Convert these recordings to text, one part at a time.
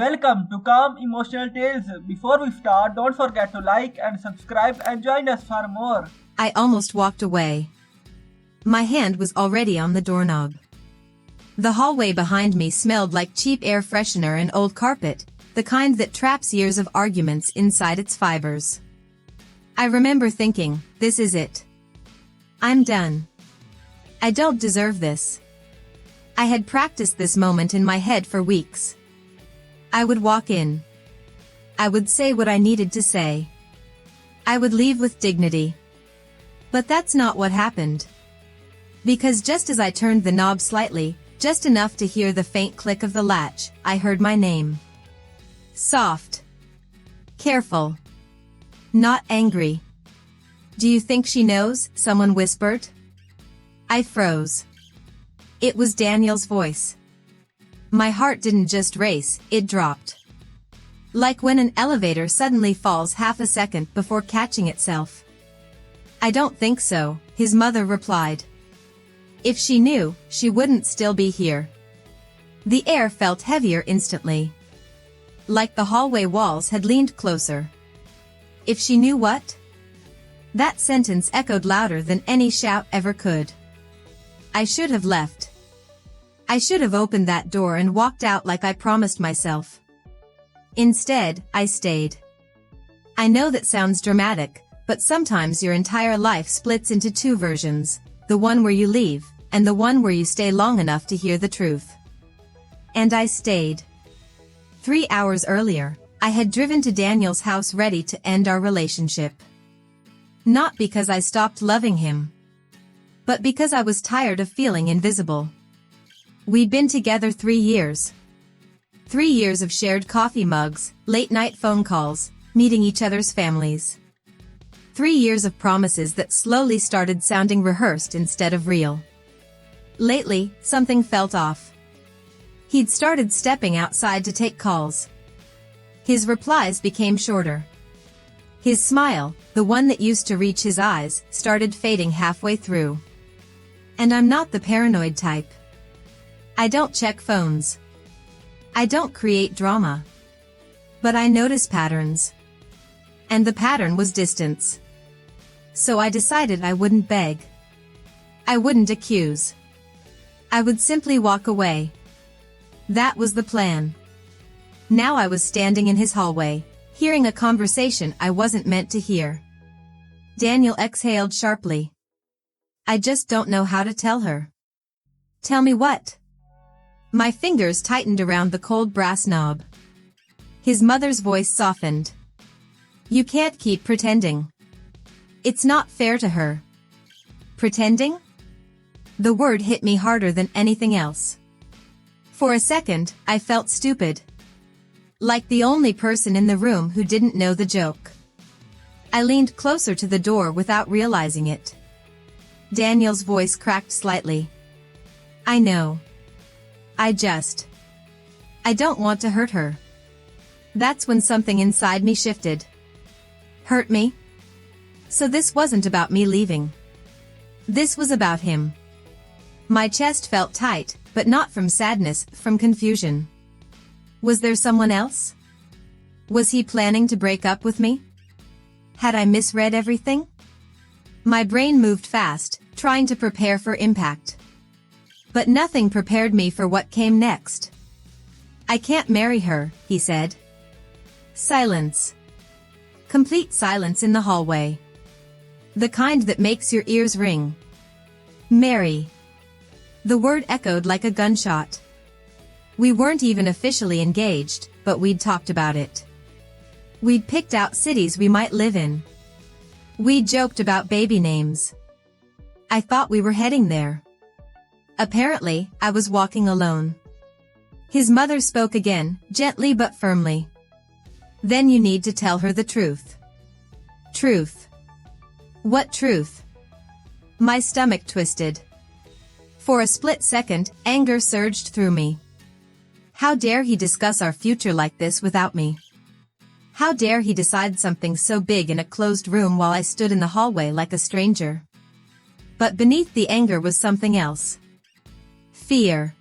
Welcome to Calm Emotional Tales. Before we start, don't forget to like and subscribe and join us for more. I almost walked away. My hand was already on the doorknob. The hallway behind me smelled like cheap air freshener and old carpet, the kind that traps years of arguments inside its fibers. I remember thinking, this is it. I'm done. I don't deserve this. I had practiced this moment in my head for weeks. I would walk in. I would say what I needed to say. I would leave with dignity. But that's not what happened. Because just as I turned the knob slightly, just enough to hear the faint click of the latch, I heard my name. Soft. Careful. Not angry. Do you think she knows? Someone whispered. I froze. It was Daniel's voice. My heart didn't just race, it dropped. Like when an elevator suddenly falls half a second before catching itself. I don't think so, his mother replied. If she knew, she wouldn't still be here. The air felt heavier instantly. Like the hallway walls had leaned closer. If she knew what? That sentence echoed louder than any shout ever could. I should have left. I should have opened that door and walked out like I promised myself. Instead, I stayed. I know that sounds dramatic, but sometimes your entire life splits into two versions, the one where you leave, and the one where you stay long enough to hear the truth. And I stayed. 3 hours earlier, I had driven to Daniel's house ready to end our relationship. Not because I stopped loving him, but because I was tired of feeling invisible. We'd been together 3 years. 3 years of shared coffee mugs, late-night phone calls, meeting each other's families. 3 years of promises that slowly started sounding rehearsed instead of real. Lately, something felt off. He'd started stepping outside to take calls. His replies became shorter. His smile, the one that used to reach his eyes, started fading halfway through. And I'm not the paranoid type. I don't check phones. I don't create drama. But I notice patterns. And the pattern was distance. So I decided I wouldn't beg. I wouldn't accuse. I would simply walk away. That was the plan. Now I was standing in his hallway, hearing a conversation I wasn't meant to hear. Daniel exhaled sharply. I just don't know how to tell her. Tell me what? My fingers tightened around the cold brass knob. His mother's voice softened. You can't keep pretending. It's not fair to her. Pretending? The word hit me harder than anything else. For a second, I felt stupid. Like the only person in the room who didn't know the joke. I leaned closer to the door without realizing it. Daniel's voice cracked slightly. I know. I don't want to hurt her. That's when something inside me shifted. Hurt me? So this wasn't about me leaving. This was about him. My chest felt tight, but not from sadness, from confusion. Was there someone else? Was he planning to break up with me? Had I misread everything? My brain moved fast, trying to prepare for impact. But nothing prepared me for what came next. I can't marry her, he said. Silence. Complete silence in the hallway. The kind that makes your ears ring. Marry. The word echoed like a gunshot. We weren't even officially engaged, but we'd talked about it. We'd picked out cities we might live in. We joked about baby names. I thought we were heading there. Apparently, I was walking alone. His mother spoke again, gently but firmly. Then you need to tell her the truth. Truth. What truth? My stomach twisted. For a split second, anger surged through me. How dare he discuss our future like this without me? How dare he decide something so big in a closed room while I stood in the hallway like a stranger? But beneath the anger was something else. Fear.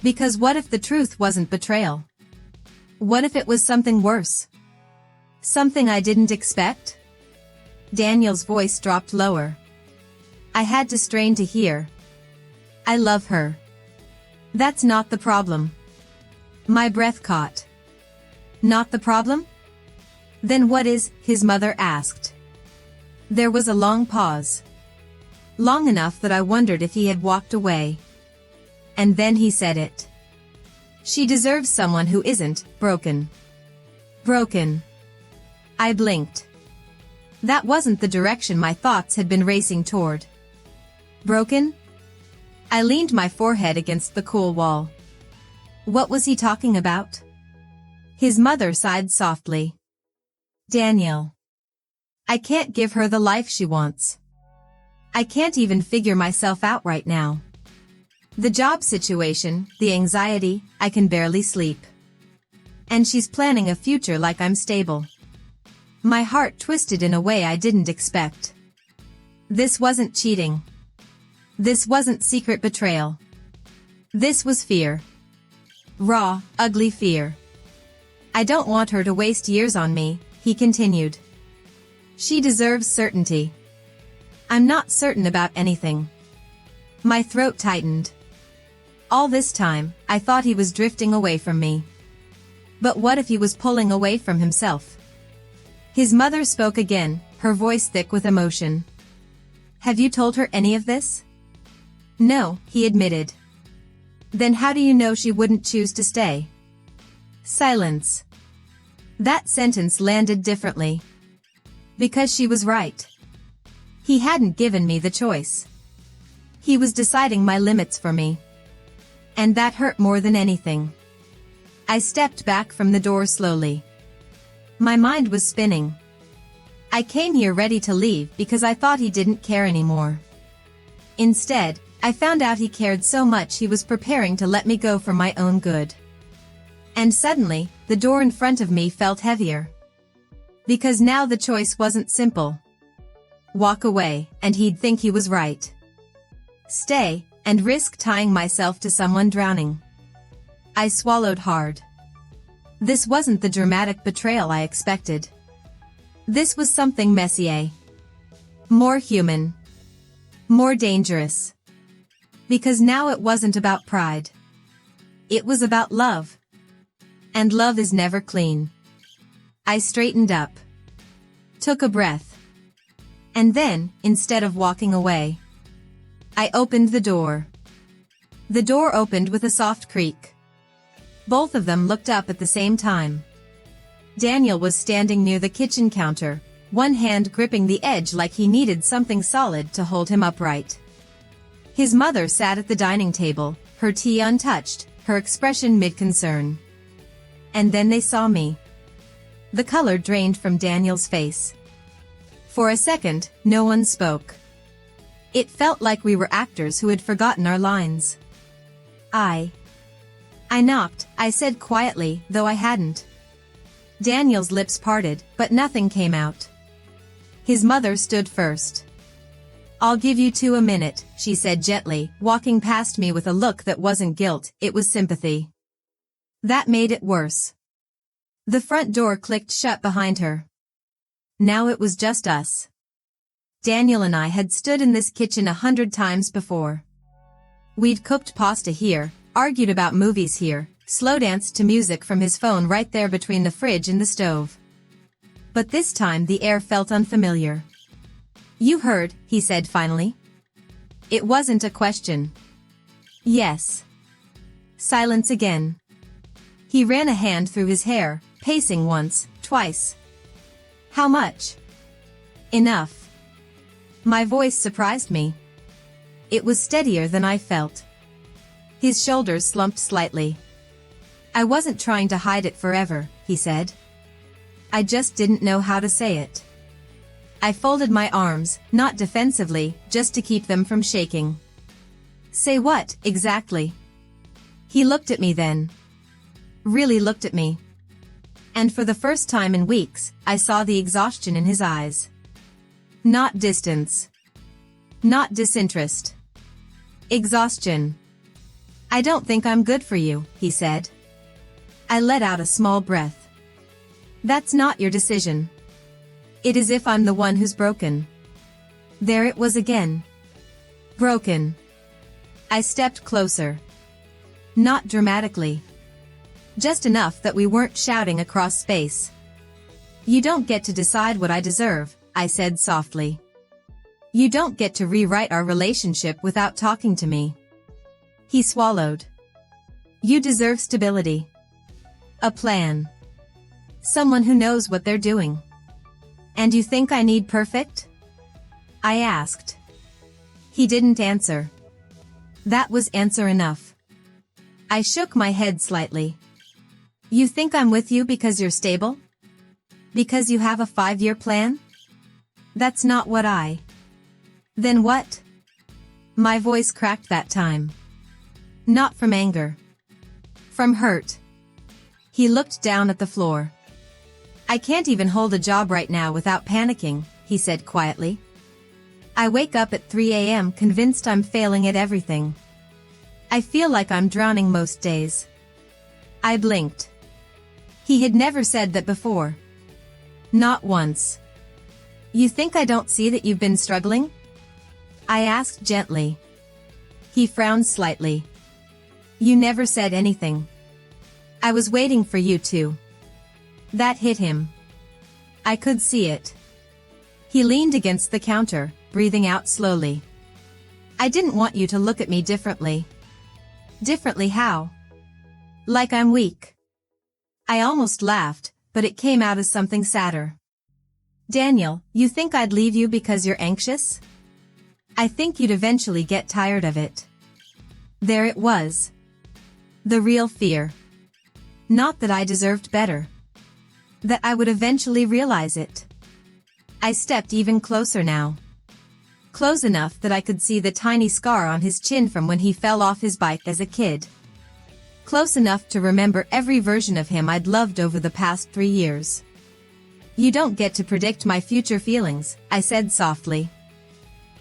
Because what if the truth wasn't betrayal? What if it was something worse? Something I didn't expect? Daniel's voice dropped lower. I had to strain to hear. I love her. That's not the problem. My breath caught. Not the problem? Then what is, his mother asked. There was a long pause. Long enough that I wondered if he had walked away. And then he said it. She deserves someone who isn't broken. Broken. I blinked. That wasn't the direction my thoughts had been racing toward. Broken? I leaned my forehead against the cool wall. What was he talking about? His mother sighed softly. Daniel. I can't give her the life she wants. I can't even figure myself out right now. The job situation, the anxiety, I can barely sleep. And she's planning a future like I'm stable. My heart twisted in a way I didn't expect. This wasn't cheating. This wasn't secret betrayal. This was fear. Raw, ugly fear. I don't want her to waste years on me, he continued. She deserves certainty. I'm not certain about anything. My throat tightened. All this time, I thought he was drifting away from me. But what if he was pulling away from himself? His mother spoke again, her voice thick with emotion. Have you told her any of this? No, he admitted. Then how do you know she wouldn't choose to stay? Silence. That sentence landed differently. Because she was right. He hadn't given me the choice. He was deciding my limits for me. And that hurt more than anything. I stepped back from the door slowly. My mind was spinning. I came here ready to leave because I thought he didn't care anymore. Instead, I found out he cared so much he was preparing to let me go for my own good. And suddenly, the door in front of me felt heavier. Because now the choice wasn't simple. Walk away, and he'd think he was right. Stay, and risk tying myself to someone drowning. I swallowed hard. This wasn't the dramatic betrayal I expected. This was something messier. More human. More dangerous. Because now it wasn't about pride. It was about love. And love is never clean. I straightened up. Took a breath. And then, instead of walking away, I opened the door. The door opened with a soft creak. Both of them looked up at the same time. Daniel was standing near the kitchen counter, one hand gripping the edge like he needed something solid to hold him upright. His mother sat at the dining table, her tea untouched, her expression mid-concern. And then they saw me. The color drained from Daniel's face. For a second, no one spoke. It felt like we were actors who had forgotten our lines. I knocked, I said quietly, though I hadn't. Daniel's lips parted, but nothing came out. His mother stood first. I'll give you 2 minutes, she said gently, walking past me with a look that wasn't guilt, it was sympathy. That made it worse. The front door clicked shut behind her. Now it was just us. Daniel and I had stood in this kitchen 100 times before. We'd cooked pasta here, argued about movies here, slow danced to music from his phone right there between the fridge and the stove. But this time the air felt unfamiliar. You heard, he said finally. It wasn't a question. Yes. Silence again. He ran a hand through his hair, pacing once, twice. How much? Enough. My voice surprised me. It was steadier than I felt. His shoulders slumped slightly. I wasn't trying to hide it forever, he said. I just didn't know how to say it. I folded my arms, not defensively, just to keep them from shaking. Say what, exactly? He looked at me then. Really looked at me. And for the first time in weeks, I saw the exhaustion in his eyes. Not distance. Not disinterest. Exhaustion. I don't think I'm good for you, he said. I let out a small breath. That's not your decision. It is if I'm the one who's broken. There it was again. Broken. I stepped closer. Not dramatically. Just enough that we weren't shouting across space. You don't get to decide what I deserve, I said softly. You don't get to rewrite our relationship without talking to me. He swallowed. You deserve stability. A plan. Someone who knows what they're doing. And you think I need perfect? I asked. He didn't answer. That was answer enough. I shook my head slightly. You think I'm with you because you're stable? Because you have a 5-year plan? That's not what I... Then what? My voice cracked that time. Not from anger. From hurt. He looked down at the floor. I can't even hold a job right now without panicking, he said quietly. I wake up at 3 a.m. convinced I'm failing at everything. I feel like I'm drowning most days. I blinked. He had never said that before. Not once. You think I don't see that you've been struggling? I asked gently. He frowned slightly. You never said anything. I was waiting for you to. That hit him. I could see it. He leaned against the counter, breathing out slowly. I didn't want you to look at me differently. Differently how? Like I'm weak. I almost laughed, but it came out as something sadder. Daniel, you think I'd leave you because you're anxious? I think you'd eventually get tired of it. There it was. The real fear. Not that I deserved better. That I would eventually realize it. I stepped even closer now. Close enough that I could see the tiny scar on his chin from when he fell off his bike as a kid. Close enough to remember every version of him I'd loved over the past 3 years. You don't get to predict my future feelings, I said softly.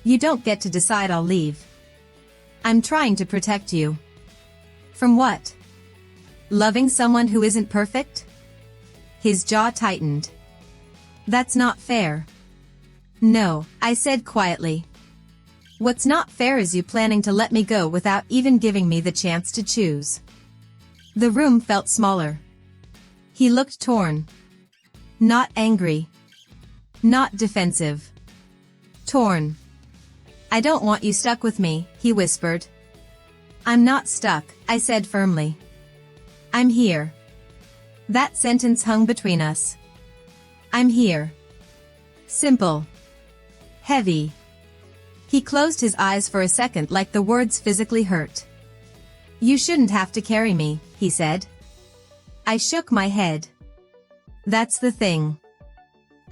You don't get to decide I'll leave. I'm trying to protect you. From what? Loving someone who isn't perfect? His jaw tightened. That's not fair. No, I said quietly. What's not fair is you planning to let me go without even giving me the chance to choose. The room felt smaller. He looked torn. Not angry. Not defensive. Torn. I don't want you stuck with me, he whispered. I'm not stuck, I said firmly. I'm here. That sentence hung between us. I'm here. Simple. Heavy. He closed his eyes for a second like the words physically hurt. You shouldn't have to carry me, he said. I shook my head. That's the thing.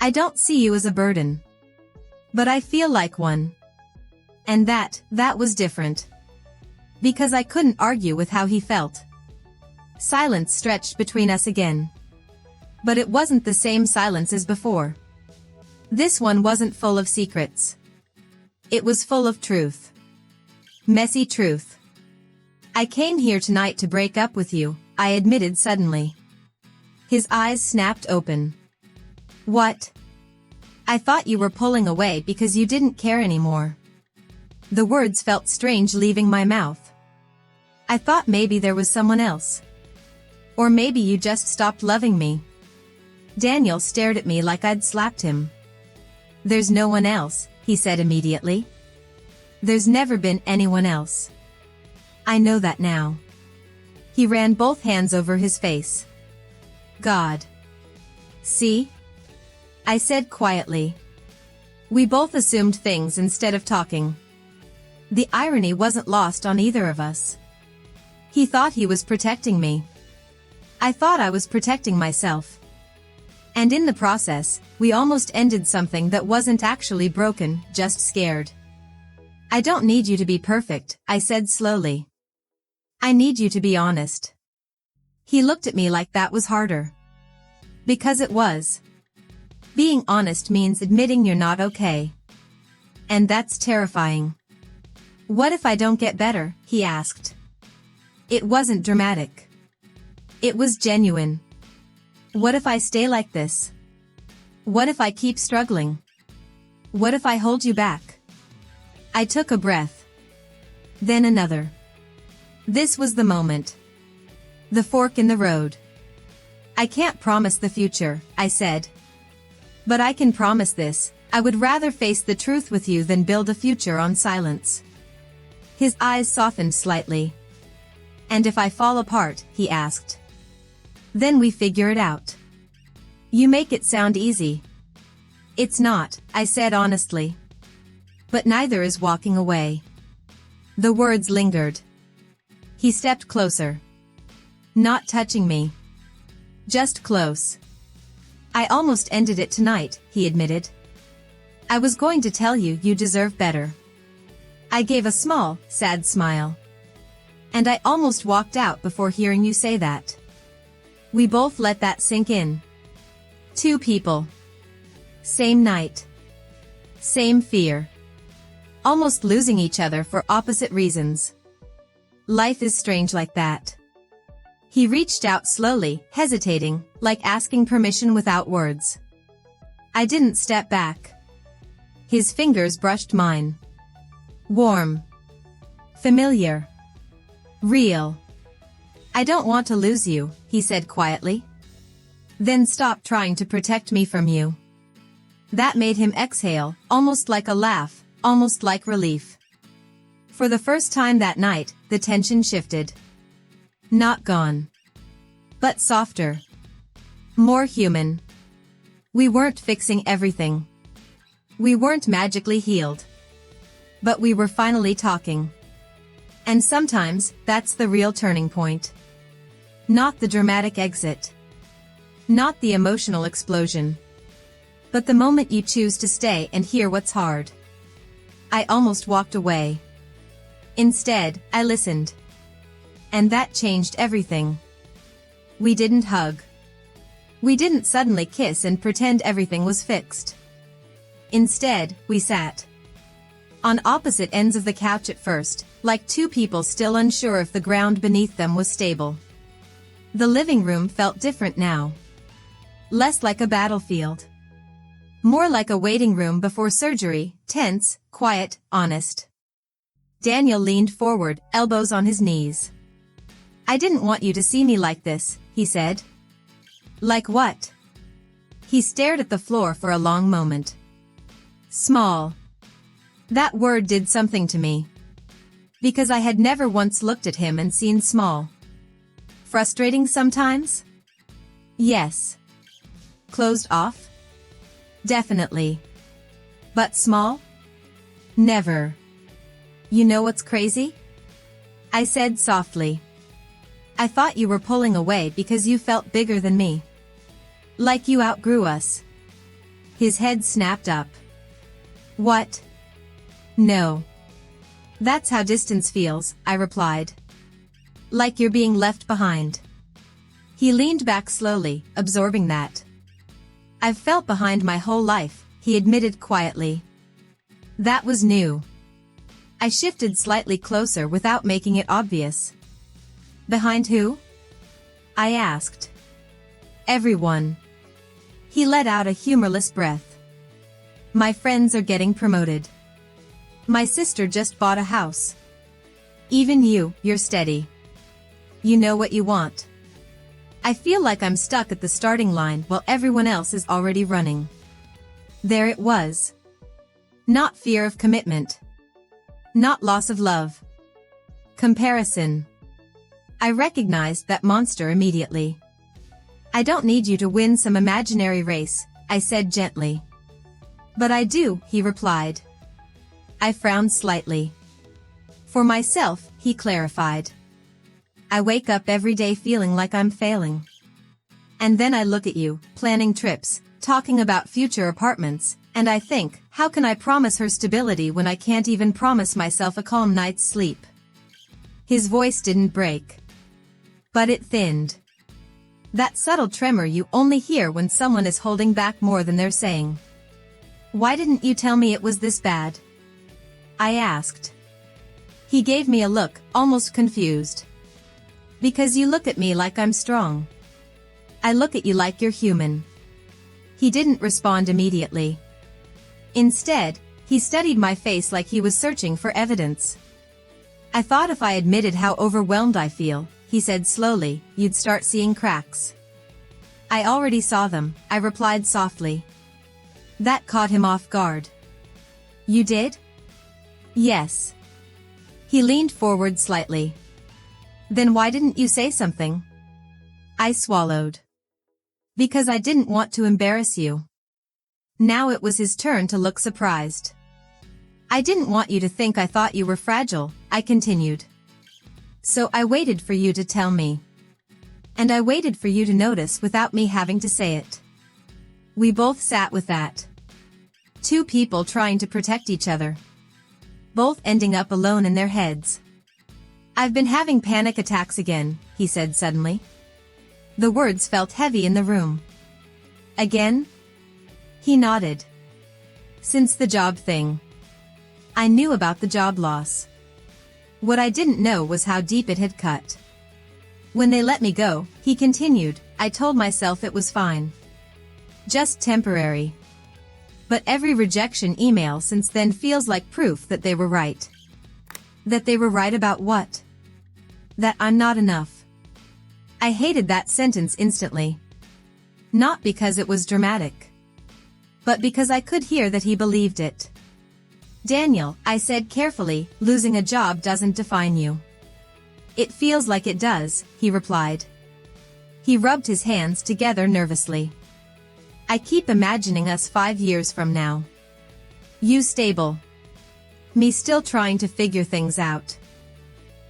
I don't see you as a burden. But I feel like one. And that was different. Because I couldn't argue with how he felt. Silence stretched between us again. But it wasn't the same silence as before. This one wasn't full of secrets. It was full of truth. Messy truth. I came here tonight to break up with you, I admitted suddenly. His eyes snapped open. What? I thought you were pulling away because you didn't care anymore. The words felt strange leaving my mouth. I thought maybe there was someone else. Or maybe you just stopped loving me. Daniel stared at me like I'd slapped him. There's no one else, he said immediately. There's never been anyone else. I know that now. He ran both hands over his face. God. See? I said quietly. We both assumed things instead of talking. The irony wasn't lost on either of us. He thought he was protecting me. I thought I was protecting myself. And in the process, we almost ended something that wasn't actually broken, just scared. I don't need you to be perfect, I said slowly. I need you to be honest. He looked at me like that was harder. Because it was. Being honest means admitting you're not okay. And that's terrifying. What if I don't get better? He asked. It wasn't dramatic. It was genuine. What if I stay like this? What if I keep struggling? What if I hold you back? I took a breath. Then another. This was the moment. The fork in the road. I can't promise the future, I said. But I can promise this, I would rather face the truth with you than build a future on silence. His eyes softened slightly. And if I fall apart, he asked. Then we figure it out. You make it sound easy. It's not, I said honestly. But neither is walking away. The words lingered. He stepped closer. Not touching me. Just close. I almost ended it tonight, he admitted. I was going to tell you you deserve better. I gave a small, sad smile. And I almost walked out before hearing you say that. We both let that sink in. Two people. Same night. Same fear. Almost losing each other for opposite reasons. Life is strange like that. He reached out slowly, hesitating, like asking permission without words. I didn't step back. His fingers brushed mine. Warm. Familiar. Real. I don't want to lose you, he said quietly. Then stop trying to protect me from you. That made him exhale, almost like a laugh, almost like relief. For the first time that night, the tension shifted. Not gone. But softer. More human. We weren't fixing everything. We weren't magically healed. But we were finally talking. And sometimes, that's the real turning point. Not the dramatic exit. Not the emotional explosion. But the moment you choose to stay and hear what's hard. I almost walked away. Instead, I listened. And that changed everything. We didn't hug. We didn't suddenly kiss and pretend everything was fixed. Instead, we sat. On opposite ends of the couch at first, like two people still unsure if the ground beneath them was stable. The living room felt different now. Less like a battlefield. More like a waiting room before surgery, tense, quiet, honest. Daniel leaned forward, elbows on his knees. I didn't want you to see me like this, he said. Like what? He stared at the floor for a long moment. Small. That word did something to me. Because I had never once looked at him and seen small. Frustrating sometimes? Yes. Closed off? Definitely. But small? Never. You know what's crazy? I said softly. I thought you were pulling away because you felt bigger than me. Like you outgrew us. His head snapped up. What? No. That's how distance feels, I replied. Like you're being left behind. He leaned back slowly, absorbing that. I've felt behind my whole life, he admitted quietly. That was new. I shifted slightly closer without making it obvious. Behind who? I asked. Everyone. He let out a humorless breath. My friends are getting promoted. My sister just bought a house. Even you're steady. You know what you want. I feel like I'm stuck at the starting line while everyone else is already running. There it was. Not fear of commitment. Not loss of love. Comparison. I recognized that monster immediately. I don't need you to win some imaginary race, I said gently. But I do, he replied. I frowned slightly. For myself, he clarified. I wake up every day feeling like I'm failing. And then I look at you, planning trips, talking about future apartments, and I think, how can I promise her stability when I can't even promise myself a calm night's sleep? His voice didn't break. But it thinned. That subtle tremor you only hear when someone is holding back more than they're saying. Why didn't you tell me it was this bad? I asked. He gave me a look, almost confused. Because you look at me like I'm strong. I look at you like you're human. He didn't respond immediately. Instead, he studied my face like he was searching for evidence. I thought if I admitted how overwhelmed I feel, he said slowly, you'd start seeing cracks. I already saw them, I replied softly. That caught him off guard. You did? Yes. He leaned forward slightly. Then why didn't you say something? I swallowed. Because I didn't want to embarrass you. Now it was his turn to look surprised. I didn't want you to think I thought you were fragile, I continued. So I waited for you to tell me. And I waited for you to notice without me having to say it. We both sat with that. Two people trying to protect each other. Both ending up alone in their heads. I've been having panic attacks again, he said suddenly. The words felt heavy in the room. Again? He nodded. Since the job thing. I knew about the job loss. What I didn't know was how deep it had cut. When they let me go, he continued, I told myself it was fine. Just temporary. But every rejection email since then feels like proof that they were right. That they were right about what? That I'm not enough. I hated that sentence instantly. Not because it was dramatic. But because I could hear that he believed it. Daniel, I said carefully, losing a job doesn't define you. It feels like it does, he replied. He rubbed his hands together nervously. I keep imagining us 5 years from now. You stable. Me still trying to figure things out.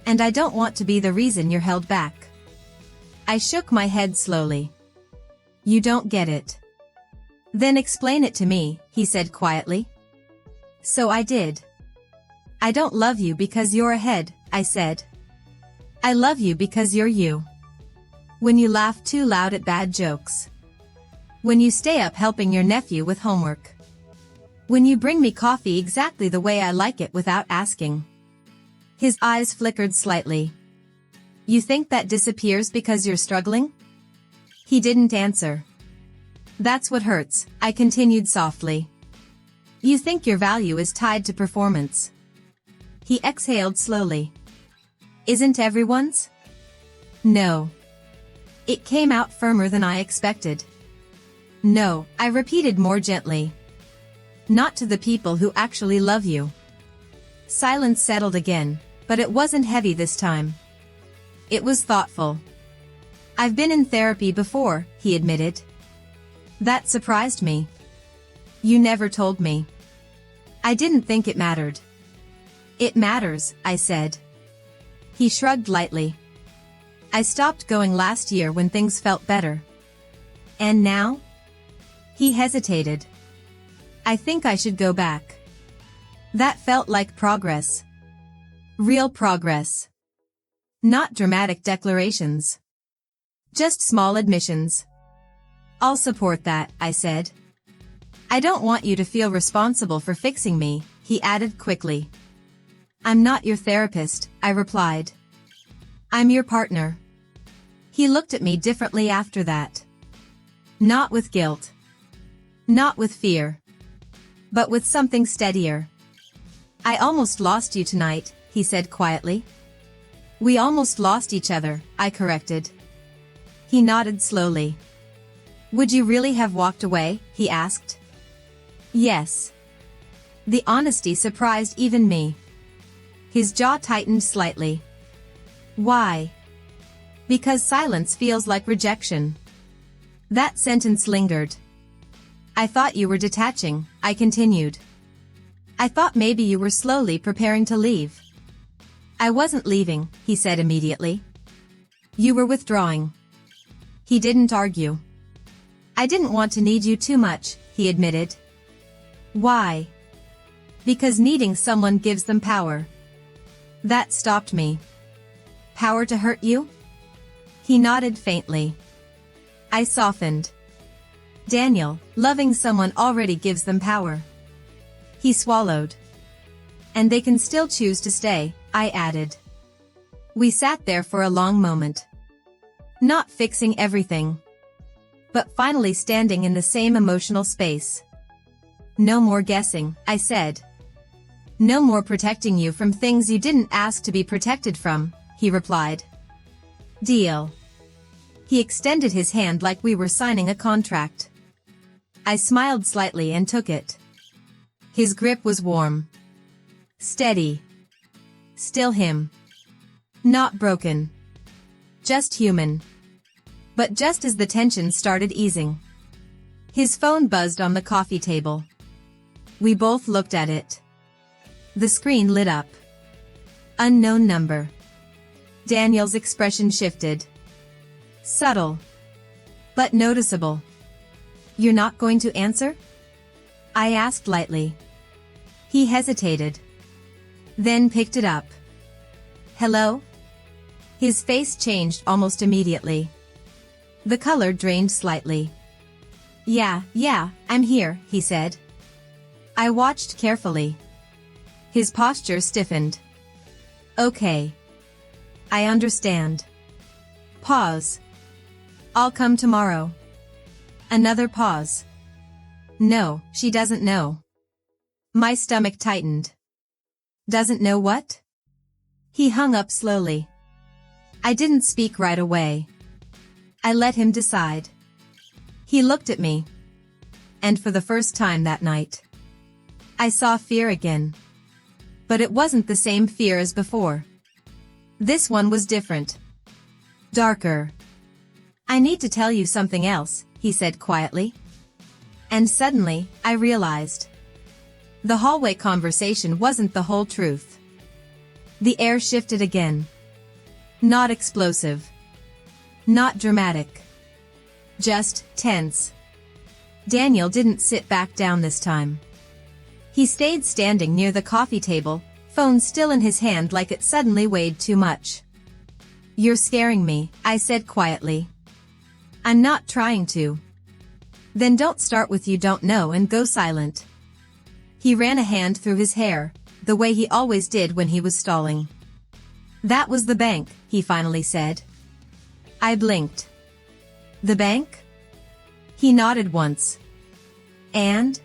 And I don't want to be the reason you're held back. I shook my head slowly. You don't get it. Then explain it to me, he said quietly. So I did. I don't love you because you're ahead, I said. I love you because you're you. When you laugh too loud at bad jokes. When you stay up helping your nephew with homework. When you bring me coffee exactly the way I like it without asking. His eyes flickered slightly. You think that disappears because you're struggling? He didn't answer. That's what hurts, I continued softly. You think your value is tied to performance. He exhaled slowly. Isn't everyone's? No. It came out firmer than I expected. No, I repeated more gently. Not to the people who actually love you. Silence settled again, but it wasn't heavy this time. It was thoughtful. I've been in therapy before, he admitted. That surprised me. You never told me. I didn't think it mattered. It matters, I said. He shrugged lightly. I stopped going last year when things felt better. And now? He hesitated. I think I should go back. That felt like progress. Real progress. Not dramatic declarations. Just small admissions. I'll support that, I said. I don't want you to feel responsible for fixing me, he added quickly. I'm not your therapist, I replied. I'm your partner. He looked at me differently after that. Not with guilt. Not with fear. But with something steadier. I almost lost you tonight, he said quietly. We almost lost each other, I corrected. He nodded slowly. Would you really have walked away, he asked. Yes. The honesty surprised even me. His jaw tightened slightly. Why? Because silence feels like rejection. That sentence lingered. I thought you were detaching, I continued. I thought maybe you were slowly preparing to leave. I wasn't leaving, he said immediately. You were withdrawing. He didn't argue. I didn't want to need you too much, he admitted. Why? Because needing someone gives them power. That stopped me. Power to hurt you? He nodded faintly. I softened. Daniel, loving someone already gives them power. He swallowed. And they can still choose to stay, I added. We sat there for a long moment. Not fixing everything, but finally standing in the same emotional space. No more guessing, I said. No more protecting you from things you didn't ask to be protected from, he replied. Deal. He extended his hand like we were signing a contract. I smiled slightly and took it. His grip was warm. Steady. Still him. Not broken. Just human. But just as the tension started easing, his phone buzzed on the coffee table. We both looked at it. The screen lit up. Unknown number. Daniel's expression shifted. Subtle. But noticeable. You're not going to answer? I asked lightly. He hesitated. Then picked it up. Hello? His face changed almost immediately. The color drained slightly. Yeah, I'm here, he said. I watched carefully. His posture stiffened. Okay. I understand. Pause. I'll come tomorrow. Another pause. No, she doesn't know. My stomach tightened. Doesn't know what? He hung up slowly. I didn't speak right away. I let him decide. He looked at me. And for the first time that night, I saw fear again. But it wasn't the same fear as before. This one was different. Darker. I need to tell you something else, he said quietly. And suddenly, I realized. The hallway conversation wasn't the whole truth. The air shifted again. Not explosive. Not dramatic. Just tense. Daniel didn't sit back down this time. He stayed standing near the coffee table, phone still in his hand like it suddenly weighed too much. You're scaring me, I said quietly. I'm not trying to. Then don't start with you don't know and go silent. He ran a hand through his hair, the way he always did when he was stalling. That was the bank, he finally said. I blinked. The bank? He nodded once. And?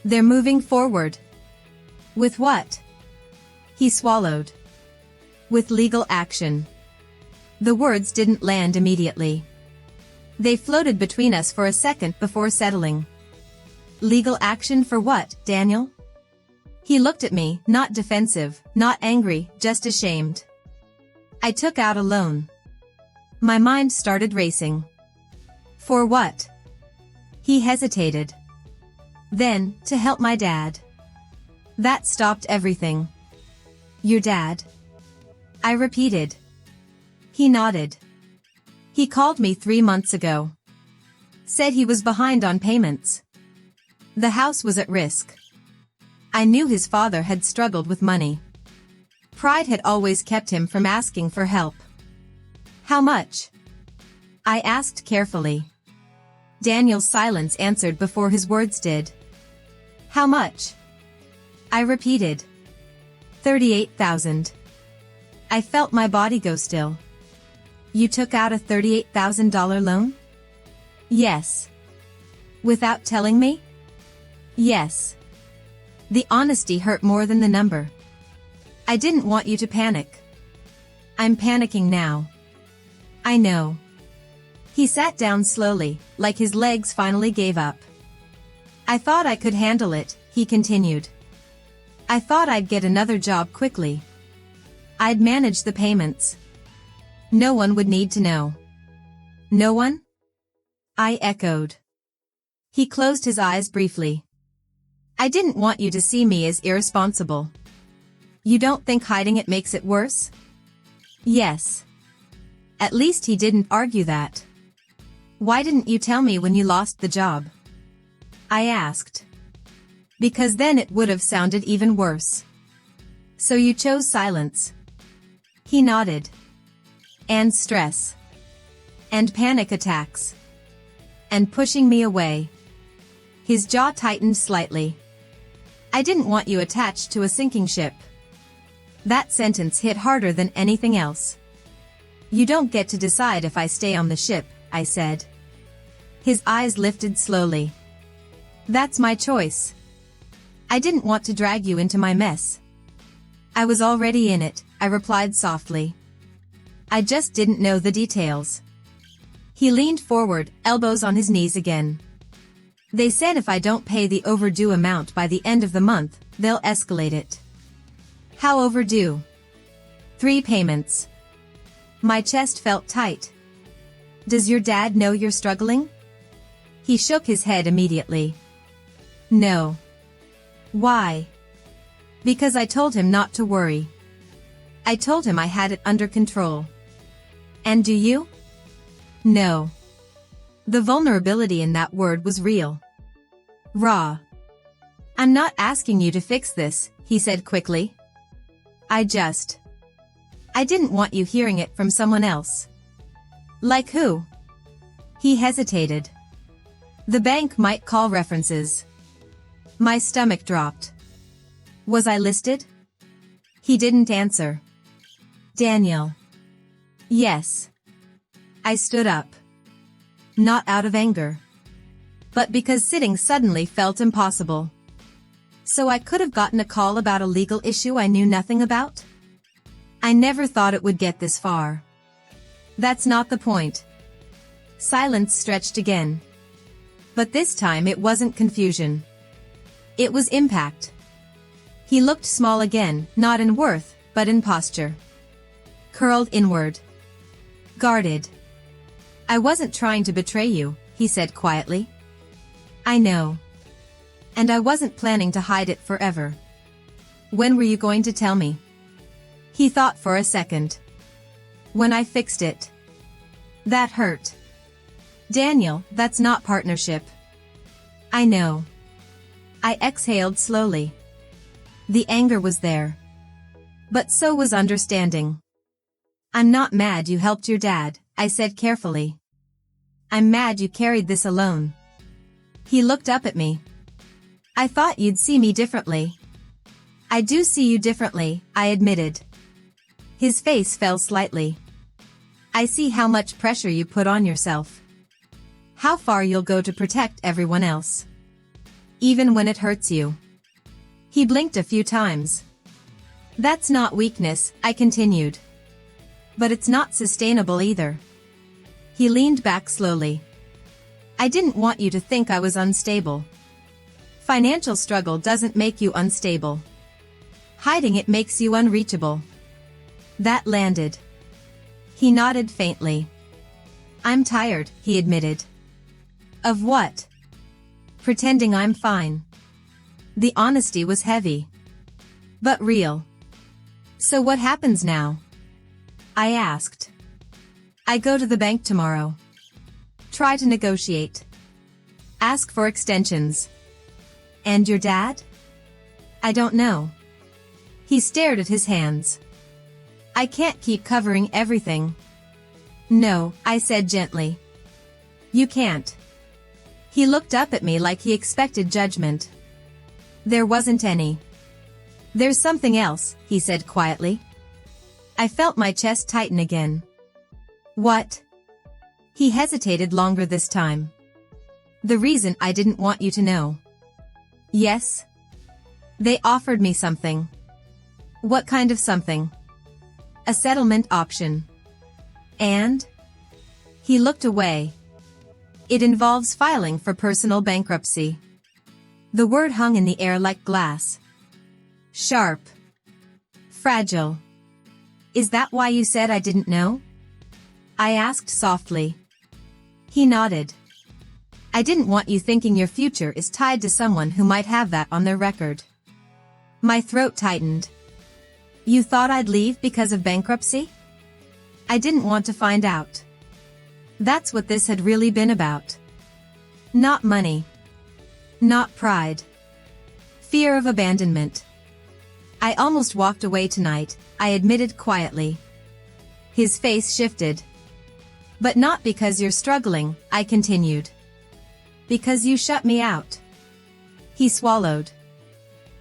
They're moving forward. With what? He swallowed. With legal action. The words didn't land immediately. They floated between us for a second before settling. Legal action for what, Daniel? He looked at me, not defensive, not angry, just ashamed. I took out a loan. My mind started racing. For what? He hesitated. Then, to help my dad. That stopped everything. Your dad? I repeated. He nodded. He called me 3 months ago. Said he was behind on payments. The house was at risk. I knew his father had struggled with money. Pride had always kept him from asking for help. How much? I asked carefully. Daniel's silence answered before his words did. How much? I repeated. 38,000. I felt my body go still. You took out a $38,000 loan? Yes. Without telling me? Yes. The honesty hurt more than the number. I didn't want you to panic. I'm panicking now. I know. He sat down slowly, like his legs finally gave up. I thought I could handle it, he continued. I thought I'd get another job quickly. I'd manage the payments. No one would need to know. No one? I echoed. He closed his eyes briefly. I didn't want you to see me as irresponsible. You don't think hiding it makes it worse? Yes. At least he didn't argue that. Why didn't you tell me when you lost the job? I asked. Because then it would have sounded even worse. So you chose silence. He nodded. And stress. And panic attacks. And pushing me away. His jaw tightened slightly. I didn't want you attached to a sinking ship. That sentence hit harder than anything else. You don't get to decide if I stay on the ship, I said. His eyes lifted slowly. That's my choice. I didn't want to drag you into my mess. I was already in it, I replied softly. I just didn't know the details. He leaned forward, elbows on his knees again. They said if I don't pay the overdue amount by the end of the month, they'll escalate it. How overdue? 3 payments. My chest felt tight. Does your dad know you're struggling? He shook his head immediately. No. Why? Because I told him not to worry. I told him I had it under control. And do you? No. The vulnerability in that word was real. Raw. I'm not asking you to fix this, he said quickly. I didn't want you hearing it from someone else. Like who? He hesitated. The bank might call references. My stomach dropped. Was I listed? He didn't answer. Daniel. Yes. I stood up. Not out of anger. But because sitting suddenly felt impossible. So I could have gotten a call about a legal issue I knew nothing about? I never thought it would get this far. That's not the point. Silence stretched again. But this time it wasn't confusion. It was impact. He looked small again, not in worth, but in posture. Curled inward. Guarded. I wasn't trying to betray you, he said quietly. I know. And I wasn't planning to hide it forever. When were you going to tell me? He thought for a second. When I fixed it. That hurt. Daniel, that's not partnership. I know. I exhaled slowly. The anger was there. But so was understanding. I'm not mad you helped your dad, I said carefully. I'm mad you carried this alone. He looked up at me. I thought you'd see me differently. I do see you differently, I admitted. His face fell slightly. I see how much pressure you put on yourself. How far you'll go to protect everyone else. Even when it hurts you. He blinked a few times. That's not weakness, I continued. But it's not sustainable either. He leaned back slowly. I didn't want you to think I was unstable. Financial struggle doesn't make you unstable. Hiding it makes you unreachable. That landed. He nodded faintly. I'm tired, he admitted. Of what? Pretending I'm fine. The honesty was heavy. But real. So what happens now? I asked. I go to the bank tomorrow. Try to negotiate. Ask for extensions. And your dad? I don't know. He stared at his hands. I can't keep covering everything. No, I said gently. You can't. He looked up at me like he expected judgment. There wasn't any. There's something else, he said quietly. I felt my chest tighten again. What? He hesitated longer this time. The reason I didn't want you to know. Yes? They offered me something. What kind of something? A settlement option. And? He looked away. It involves filing for personal bankruptcy. The word hung in the air like glass. Sharp. Fragile. Is that why you said I didn't know? I asked softly. He nodded. I didn't want you thinking your future is tied to someone who might have that on their record. My throat tightened. You thought I'd leave because of bankruptcy? I didn't want to find out. That's what this had really been about. Not money. Not pride. Fear of abandonment. I almost walked away tonight, I admitted quietly. His face shifted. But not because you're struggling, I continued. Because you shut me out. He swallowed.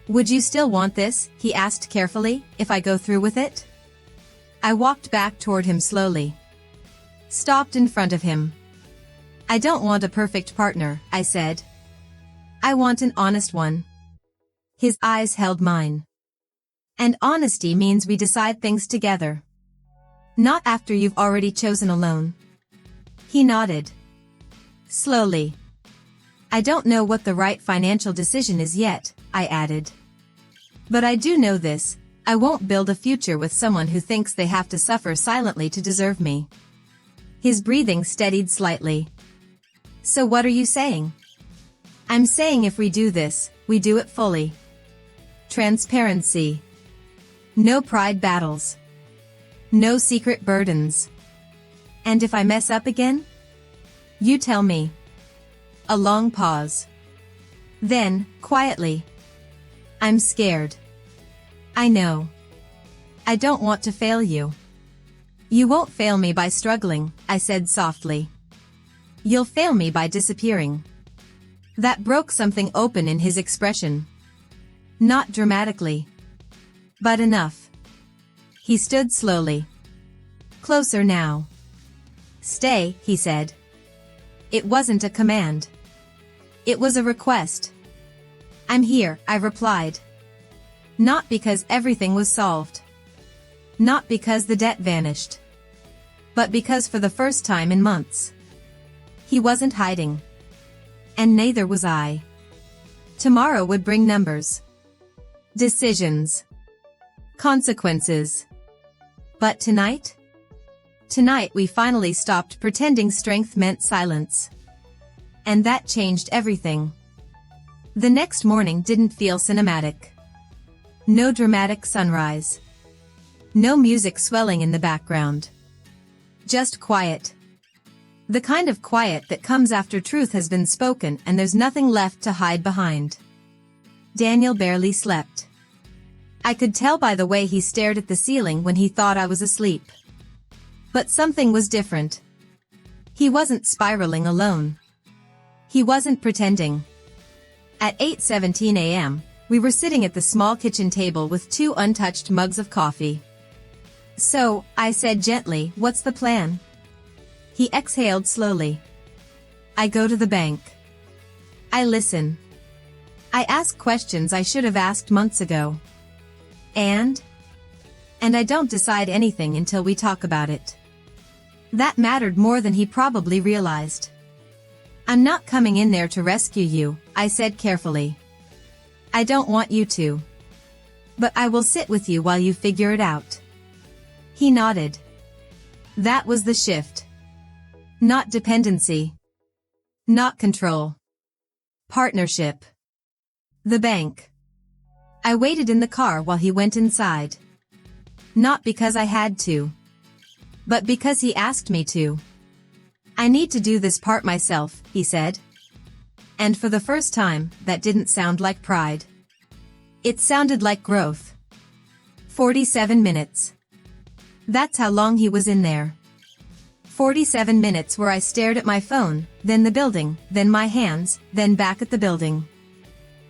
Would you still want this, he asked carefully, if I go through with it? I walked back toward him slowly. Stopped in front of him. I don't want a perfect partner, I said. I want an honest one. His eyes held mine. And honesty means we decide things together. Not after you've already chosen alone. He nodded. Slowly. I don't know what the right financial decision is yet, I added. But I do know this, I won't build a future with someone who thinks they have to suffer silently to deserve me. His breathing steadied slightly. So what are you saying? I'm saying if we do this, we do it fully. Transparency. No pride battles. No secret burdens. And if I mess up again? You tell me. A long pause. Then, quietly. I'm scared. I know. I don't want to fail you. You won't fail me by struggling, I said softly. You'll fail me by disappearing. That broke something open in his expression. Not dramatically. But enough. He stood slowly. Closer now. Stay, he said. It wasn't a command. It was a request. I'm here, I replied. Not because everything was solved. Not because the debt vanished. But because for the first time in months. He wasn't hiding. And neither was I. Tomorrow would bring numbers. Decisions. Consequences. But tonight? Tonight we finally stopped pretending strength meant silence. And that changed everything. The next morning didn't feel cinematic. No dramatic sunrise. No music swelling in the background. Just quiet. The kind of quiet that comes after truth has been spoken and there's nothing left to hide behind. Daniel barely slept. I could tell by the way he stared at the ceiling when he thought I was asleep. But something was different. He wasn't spiraling alone. He wasn't pretending. At 8:17 a.m., we were sitting at the small kitchen table with 2 untouched mugs of coffee. So, I said gently, what's the plan? He exhaled slowly. I go to the bank. I listen. I ask questions I should have asked months ago. And I don't decide anything until we talk about it. That mattered more than he probably realized. I'm not coming in there to rescue you, I said carefully. I don't want you to. But I will sit with you while you figure it out. He nodded. That was the shift. Not dependency. Not control. Partnership. The bank. I waited in the car while he went inside. Not because I had to. But because he asked me to. I need to do this part myself, he said. And for the first time, that didn't sound like pride. It sounded like growth. 47 minutes. That's how long he was in there. 47 minutes where I stared at my phone, then the building, then my hands, then back at the building.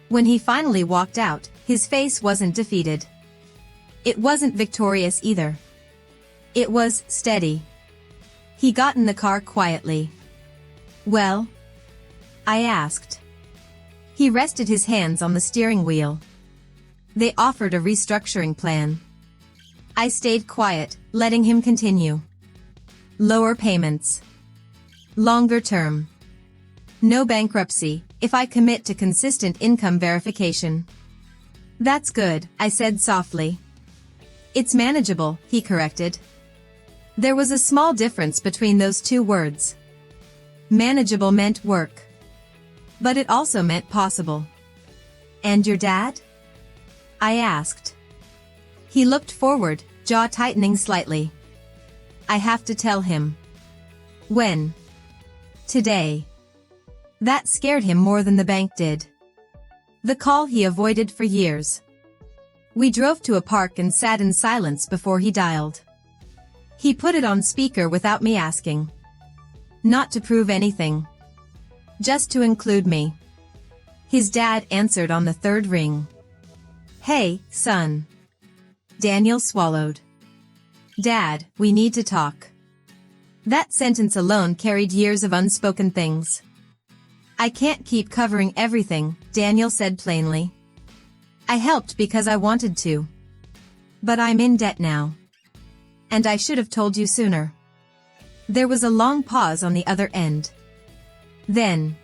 When he finally walked out, his face wasn't defeated. It wasn't victorious either. It was steady. He got in the car quietly. Well? I asked. He rested his hands on the steering wheel. They offered a restructuring plan. I stayed quiet, letting him continue. Lower payments. Longer term. No bankruptcy, if I commit to consistent income verification. That's good, I said softly. It's manageable, he corrected. There was a small difference between those 2 words. Manageable meant work. But it also meant possible. And your dad? I asked. He looked forward, jaw tightening slightly. I have to tell him. When? Today. That scared him more than the bank did. The call he avoided for years. We drove to a park and sat in silence before he dialed. He put it on speaker without me asking. Not to prove anything. Just to include me. His dad answered on the 3rd ring. Hey, son. Daniel swallowed. Dad, we need to talk. That sentence alone carried years of unspoken things. I can't keep covering everything, Daniel said plainly. I helped because I wanted to. But I'm in debt now. And I should have told you sooner. There was a long pause on the other end. Then.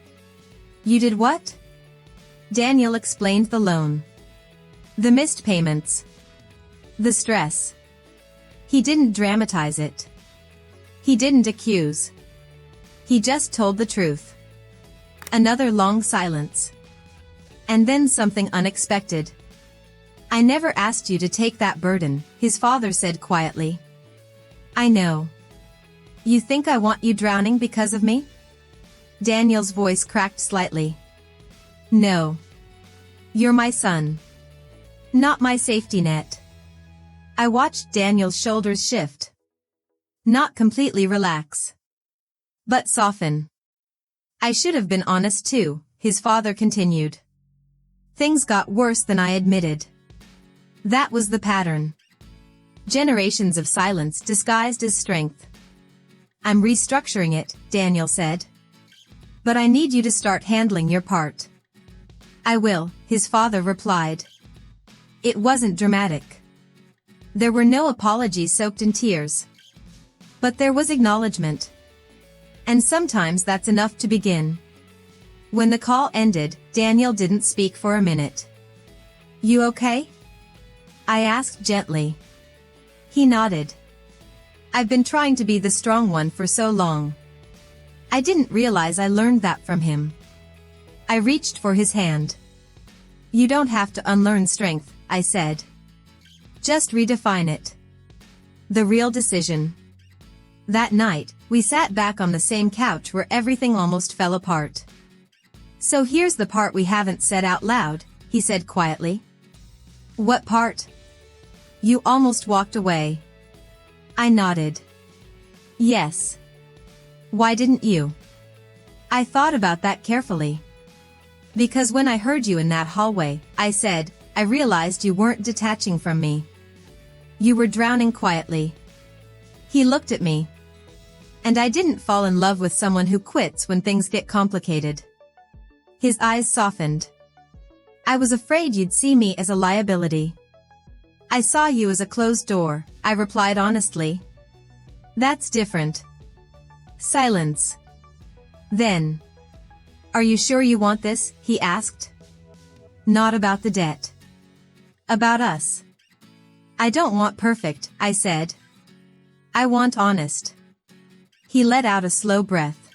You did what? Daniel explained the loan. The missed payments. The stress. He didn't dramatize it. He didn't accuse. He just told the truth. Another long silence. And then something unexpected. I never asked you to take that burden, his father said quietly. I know. You think I want you drowning because of me? Daniel's voice cracked slightly. No. You're my son. Not my safety net. I watched Daniel's shoulders shift. Not completely relax. But soften. I should have been honest too, his father continued. Things got worse than I admitted. That was the pattern. Generations of silence disguised as strength. I'm restructuring it, Daniel said. But I need you to start handling your part. I will, his father replied. It wasn't dramatic. There were no apologies soaked in tears. But there was acknowledgement. And sometimes that's enough to begin. When the call ended, Daniel didn't speak for a minute. You okay? I asked gently. He nodded. I've been trying to be the strong one for so long. I didn't realize I learned that from him. I reached for his hand. You don't have to unlearn strength, I said. Just redefine it. The real decision. That night, we sat back on the same couch where everything almost fell apart. So here's the part we haven't said out loud, he said quietly. What part? You almost walked away. I nodded. Yes. Why didn't you? I thought about that carefully. Because when I heard you in that hallway, I said, I realized you weren't detaching from me. You were drowning quietly. He looked at me. And I didn't fall in love with someone who quits when things get complicated. His eyes softened. I was afraid you'd see me as a liability. I saw you as a closed door, I replied honestly. That's different. Silence. Then. Are you sure you want this? He asked. Not about the debt. About us. I don't want perfect, I said. I want honest. He let out a slow breath.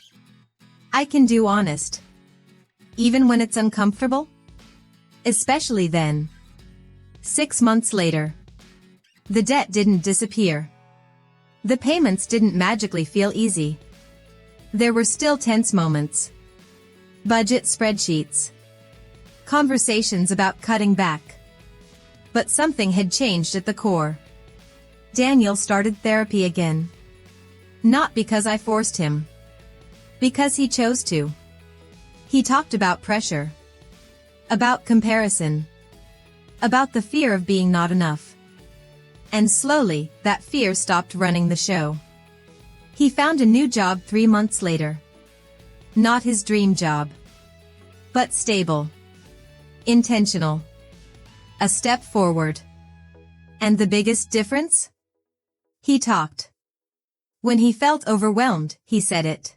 I can do honest. Even when it's uncomfortable? Especially then. 6 months later. The debt didn't disappear. The payments didn't magically feel easy. There were still tense moments. Budget spreadsheets. Conversations about cutting back. But something had changed at the core. Daniel started therapy again. Not because I forced him. Because he chose to. He talked about pressure. About comparison. About the fear of being not enough. And slowly, that fear stopped running the show. He found a new job 3 months later. Not his dream job. But stable. Intentional. A step forward. And the biggest difference? He talked. When he felt overwhelmed, he said it.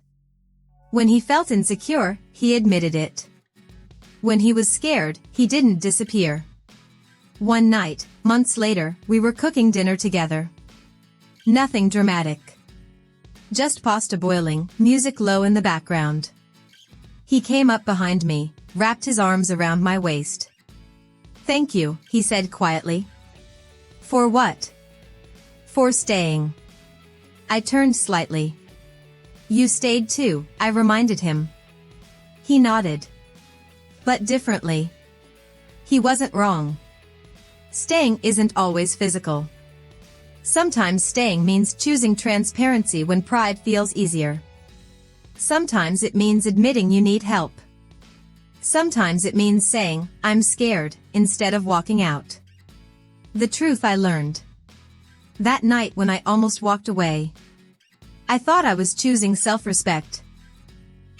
When he felt insecure, he admitted it. When he was scared, he didn't disappear. One night, months later, we were cooking dinner together. Nothing dramatic. Just pasta boiling, music low in the background. He came up behind me, wrapped his arms around my waist. Thank you, he said quietly. For what? For staying. I turned slightly. You stayed too, I reminded him. He nodded. But differently. He wasn't wrong. Staying isn't always physical. Sometimes staying means choosing transparency when pride feels easier. Sometimes it means admitting you need help. Sometimes it means saying, I'm scared, instead of walking out. The truth I learned. That night when I almost walked away. I thought I was choosing self-respect.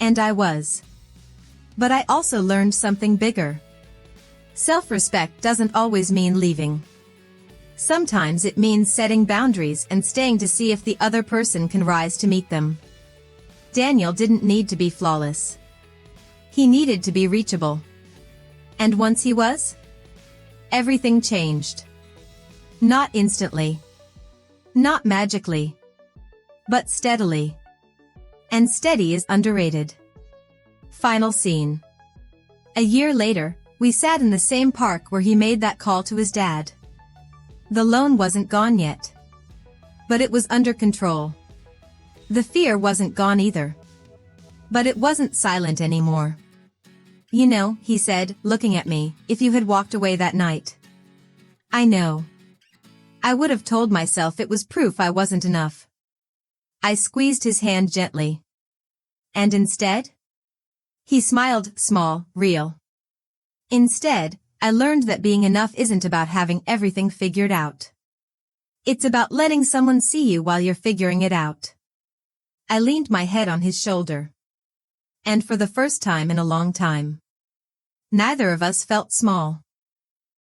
And I was. But I also learned something bigger. Self-respect doesn't always mean leaving. Sometimes it means setting boundaries and staying to see if the other person can rise to meet them. Daniel didn't need to be flawless. He needed to be reachable. And once he was, everything changed. Not instantly. Not magically. But steadily. And steady is underrated. Final scene. A year later, we sat in the same park where he made that call to his dad. The loan wasn't gone yet. But it was under control. The fear wasn't gone either. But it wasn't silent anymore. You know, he said, looking at me, if you had walked away that night. I know. I would have told myself it was proof I wasn't enough. I squeezed his hand gently. And instead? He smiled, small, real. Instead, I learned that being enough isn't about having everything figured out. It's about letting someone see you while you're figuring it out. I leaned my head on his shoulder. And for the first time in a long time, neither of us felt small.